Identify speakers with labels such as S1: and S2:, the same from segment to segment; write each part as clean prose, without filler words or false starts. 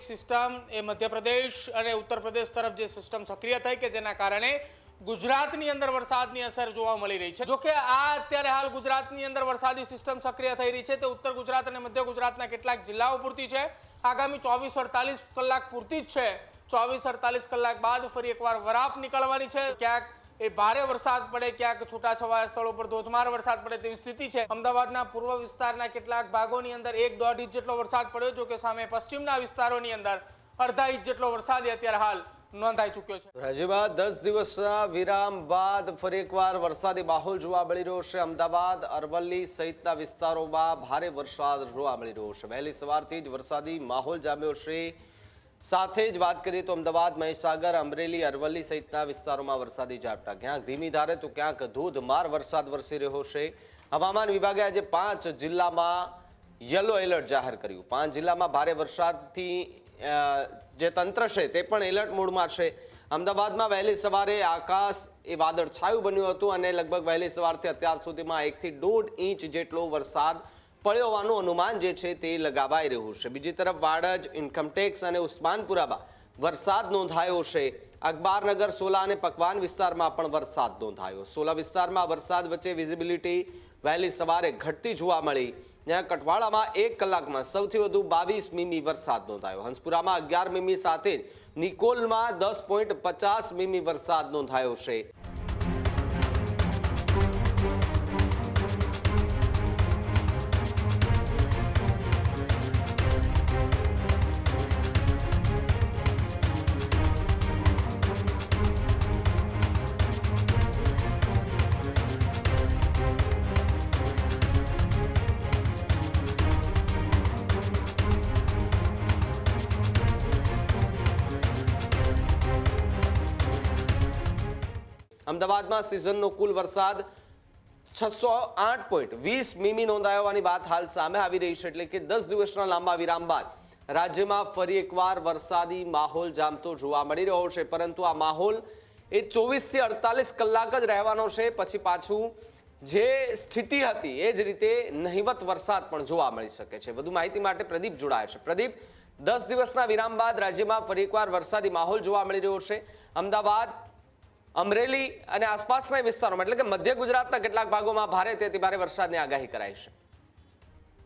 S1: એક સિસ્ટમ એ મધ્યપ્રદેશ અને ઉત્તર પ્રદેશ તરફ જે સિસ્ટમ સક્રિય થઈ કે જેના કારણે ગુજરાતની અંદર વરસાદની અસર જોવા મળી રહી છે। જો કે આ અત્યારે હાલ ગુજરાતની અંદર વરસાદી સિસ્ટમ સક્રિય થઈ રહી છે તે ઉત્તર ગુજરાત અને મધ્ય ગુજરાતના કેટલાક જિલ્લાઓ પૂરતી છે। આગામી 24-48 કલાક પૂરતી જ છે। 24-48 કલાક બાદ ફરી એકવાર વરાપ નીકળવાની છે। ક્યાંક એ ભારે વરસાદ પડે, ક્યાંક છૂટાછવાયા સ્થળો પર ધોધમાર વરસાદ પડે તેવી સ્થિતિ છે। અમદાવાદના પૂર્વ વિસ્તારના કેટલાક ભાગોની અંદર 1-1.5 ઇંચ જેટલો વરસાદ પડ્યો, જો કે સામે પશ્ચિમના વિસ્તારોની અંદર અડધા ઇંચ જેટલો વરસાદ અત્યારે હાલ નોંધાઈ ચૂક્યો છે।
S2: રાજ્યમાં 10 દિવસના વિરામ બાદ ફરી એકવાર વરસાદી માહોલ જોવા મળી રહ્યો છે। અમદાવાદ, અરવલ્લી સહિતના વિસ્તારોમાં ભારે વરસાદ જોવા મળી રહ્યો છે। વહેલી સવારથી જ વરસાદી માહોલ જામ્યો છે। સાથે જ વાત કરીએ તો અમદાવાદ, મહીસાગર, અમરેલી, અરવલ્લી સહિતના વિસ્તારોમાં વરસાદી ઝાપટા, ક્યાંક ધીમી ધારે તો ક્યાંક ધોધમાર વરસાદ વરસી રહ્યો છે। હવામાન વિભાગે આજે 5 જિલ્લામાં યલો એલર્ટ જાહેર કર્યું। 5 જિલ્લામાં ભારે વરસાદથી જે તંત્ર છે તે પણ એલર્ટ મોડમાં છે। અમદાવાદમાં વહેલી સવારે આકાશ એ વાદળછાયું બન્યું હતું અને લગભગ વહેલી સવારથી અત્યાર સુધીમાં 1 થી 1.5 ઇંચ જેટલો વરસાદ પડ્યો હોવાનું અનુમાન જે છે તે લગાવાઈ રહ્યું છે। બીજી તરફ વાડજ, ઇન્કમટેક્સ અને ઉસ્માનપુરામાં વરસાદ નોંધાયો છે। અખબારનગર, સોલા અને પકવાન વિસ્તારમાં પણ વરસાદ નોંધાયો। સોલા વિસ્તારમાં વરસાદ વચ્ચે વિઝિબિલિટી વહેલી સવારે ઘટતી જોવા મળી, જ્યાં કટવાડામાં 1 કલાકમાં સૌથી વધુ 22 મીમી વરસાદ નોંધાયો। હંસપુરામાં 11 મીમી સાથે જ નિકોલમાં 10.50 મીમી વરસાદ નોંધાયો છે। અમદાવાદમાં સિઝનનો કુલ વરસાદ 608.20 મીમી નોંધાયો હોવાની વાત હાલ સામે આવી રહી છે। એટલે કે 10 દિવસના લાંબા વિરામ બાદ રાજ્યમાં ફરી એકવાર વરસાદી માહોલ જામતો જોવા મળી રહ્યો છે, પરંતુ આ માહોલ એ 24 થી 48 કલાક જ રહેવાનો છે। પછી પાછું જે સ્થિતિ હતી એ જ રીતે નહિવત વરસાદ પણ જોવા મળી શકે છે। વધુ માહિતી માટે પ્રદીપ જોડાયા છે। પ્રદીપ, 10 દિવસના વિરામ બાદ રાજ્યમાં ફરી એકવાર વરસાદી માહોલ જોવા મળી રહ્યો છે। અમદાવાદ, અમરેલી અને આસપાસના વિસ્તારોમાં એટલે કે મધ્ય ગુજરાતના કેટલાક ભાગોમાં ભારેથી અતિ ભારે વરસાદની આગાહી કરાઈ છે।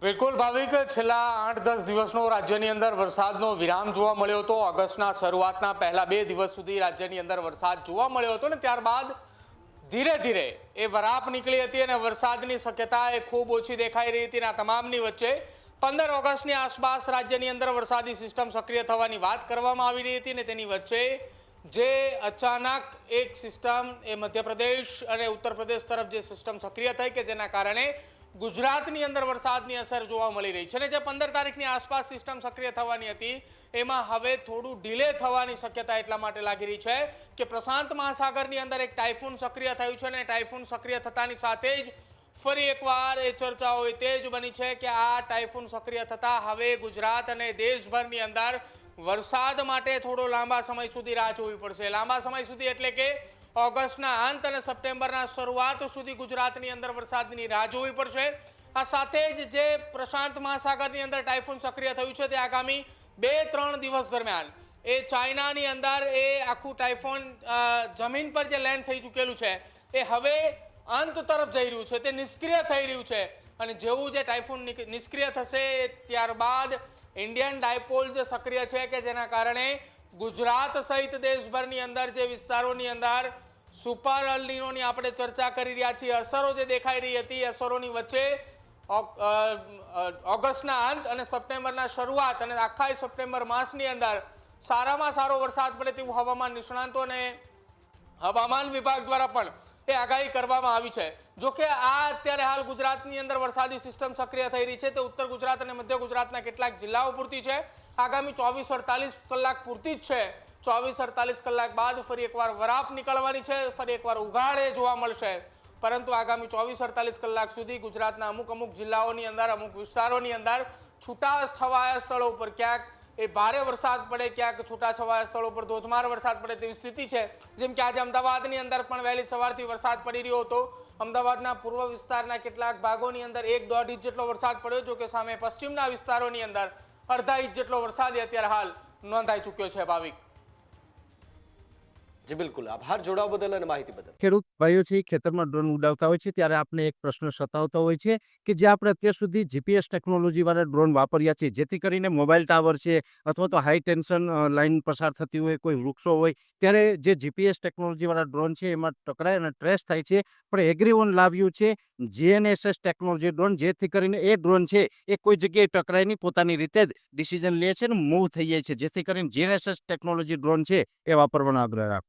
S1: બિલકુલ ભાવિક, છેલ્લા 8-10 દિવસનો રાજ્યની અંદર વરસાદનો વિરામ જોવા મળ્યો હતો। ઓગસ્ટના શરૂઆતના પહેલા 2 દિવસ સુધી રાજ્યની અંદર વરસાદ જોવા મળ્યો હતો ને ત્યારબાદ ધીરે ધીરે એ વરાપ નીકળી હતી અને વરસાદની શક્યતા એ ખૂબ ઓછી દેખાઈ રહી હતી। આ તમામની વચ્ચે 15 ઓગસ્ટની આસપાસ રાજ્યની અંદર વરસાદી સિસ્ટમ સક્રિય થવાની વાત કરવામાં આવી રહી હતી ને તેની વચ્ચે જે અચાનક એક સિસ્ટમ એ મધ્યપ્રદેશ અને ઉત્તર પ્રદેશ તરફ જે સિસ્ટમ સક્રિય થઈ કે જેના કારણે ગુજરાતની અંદર વરસાદની અસર જોવા મળી રહી છે। અને જે 15 તારીખની આસપાસ સિસ્ટમ સક્રિય થવાની હતી એમાં હવે થોડું ડિલે થવાની શક્યતા એટલા માટે લાગી રહી છે કે પ્રશાંત મહાસાગરની અંદર એક ટાઇફૂન સક્રિય થયું છે અને ટાઇફૂન સક્રિય થતાની સાથે જ ફરી એકવાર એ ચર્ચાઓ તેજ બની છે કે આ ટાઇફૂન સક્રિય થતા હવે ગુજરાત અને દેશભરની અંદર વરસાદ માટે થોડો લાંબા સમય સુધી રાહ જોવી પડશે। લાંબા સમય સુધી એટલે કે ઓગસ્ટના અંત અને સપ્ટેમ્બરના શરૂઆત સુધી ગુજરાતની અંદર વરસાદની રાહ જોવી પડશે। આ સાથે જ જે પ્રશાંત મહાસાગરની અંદર ટાઇફૂન સક્રિય થયું છે તે આગામી 2-3 દિવસ દરમિયાન એ ચાઇનાની અંદર એ આખું ટાઇફૂન જમીન પર જે લેન્ડ થઈ ચૂકેલું છે એ હવે અંત તરફ જઈ રહ્યું છે, તે નિષ્ક્રિય થઈ રહ્યું છે। અને જેવું જે ટાઇફૂન નિષ્ક્રિય થશે ત્યારબાદ ઇન્ડિયન ડાયપોલ જે સક્રિય છે કે જેના કારણે ગુજરાત સહિત દેશભરની અંદર જે વિસ્તારોની અંદર સુપર એલ નીનોની આપણે ચર્ચા કરી રહ્યા છીએ, અસરો જે દેખાઈ રહી હતી, અસરોની વચ્ચે ઓગસ્ટના અંત અને સપ્ટેમ્બરના શરૂઆત અને આખા સપ્ટેમ્બર માસની અંદર સારામાં સારો વરસાદ પડે તેવું હવામાન નિષ્ણાંતો અને હવામાન વિભાગ દ્વારા પણ એ આગાહી કરવામાં આવી છે। જો કે આ અત્યારે હાલ ગુજરાતની અંદર વરસાદી સિસ્ટમ સક્રિય થઈ રહી છે તે ઉત્તર ગુજરાત અને મધ્ય ગુજરાતના કેટલાક જિલ્લાઓ પૂરતી છે। આગામી 24-48 કલાક પૂરતી જ છે। 24-48 કલાક બાદ ફરી એકવાર વરાપ નીકળવાની છે, ફરી એકવાર ઉઘાડ જોવા મળશે। પરંતુ આગામી 24-48 કલાક સુધી ગુજરાતના અમુક જિલ્લાઓની અંદર, અમુક વિસ્તારોની અંદર છૂટાછવાયા સ્થળો પર ક્યાંક એ ભારે વરસાદ પડે, ક્યાંક છૂટાછવાયા સ્થળો પર ધોધમાર વરસાદ પડે તેવી સ્થિતિ છે। જેમ કે આજે અમદાવાદની અંદર પણ વહેલી સવારથી વરસાદ પડી રહ્યો હતો। અમદાવાદના પૂર્વ વિસ્તારના કેટલાક ભાગોની અંદર 1-1.5 ઇંચ જેટલો વરસાદ પડ્યો, જો કે સામે પશ્ચિમના વિસ્તારોની અંદર અડધા ઇંચ જેટલો વરસાદ અત્યારે હાલ નોંધાઈ ચૂક્યો છે ભાવિક.
S2: જી બિલકુલ, આભાર જોડાવા બદલ અને માહિતી બદલ.
S3: ખેડૂત ભાઈઓ છે એ ખેતરમાં ડ્રોન ઉડાવતા હોય છે ત્યારે આપણે એક પ્રશ્ન સતાવતો હોય છે કે જે આપણે અત્યાર સુધી જીપીએસ ટેકનોલોજીવાળા ડ્રોન વાપર્યા છે, જેથી કરીને મોબાઈલ ટાવર છે અથવા તો હાઈ ટેન્શન લાઇન પસાર થતી હોય, કોઈ વૃક્ષો હોય, ત્યારે જે જીપીએસ ટેકનોલોજીવાળા ડ્રોન છે એમાં ટકરાય અને ટ્રેસ થાય છે. પણ એગ્રીવન લાવ્યું છે જીએનએસએસ ટેકનોલોજી ડ્રોન, જેથી કરીને એ ડ્રોન છે એ કોઈ જગ્યાએ ટકરાય નહીં, પોતાની રીતે જ ડિસિઝન લે છે અને મૂવ થઈ જાય છે, જેથી કરીને જીએનએસએસ ટેકનોલોજી ડ્રોન છે એ વાપરવાનો આગ્રહ રાખો.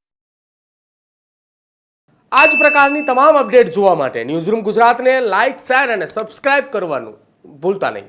S1: આ જ પ્રકારની તમામ અપડેટ જોવા માટે ન્યૂઝરૂમ ગુજરાતને લાઇક, શેર અને સબસ્ક્રાઇબ કરવાનું ભૂલતા નહીં.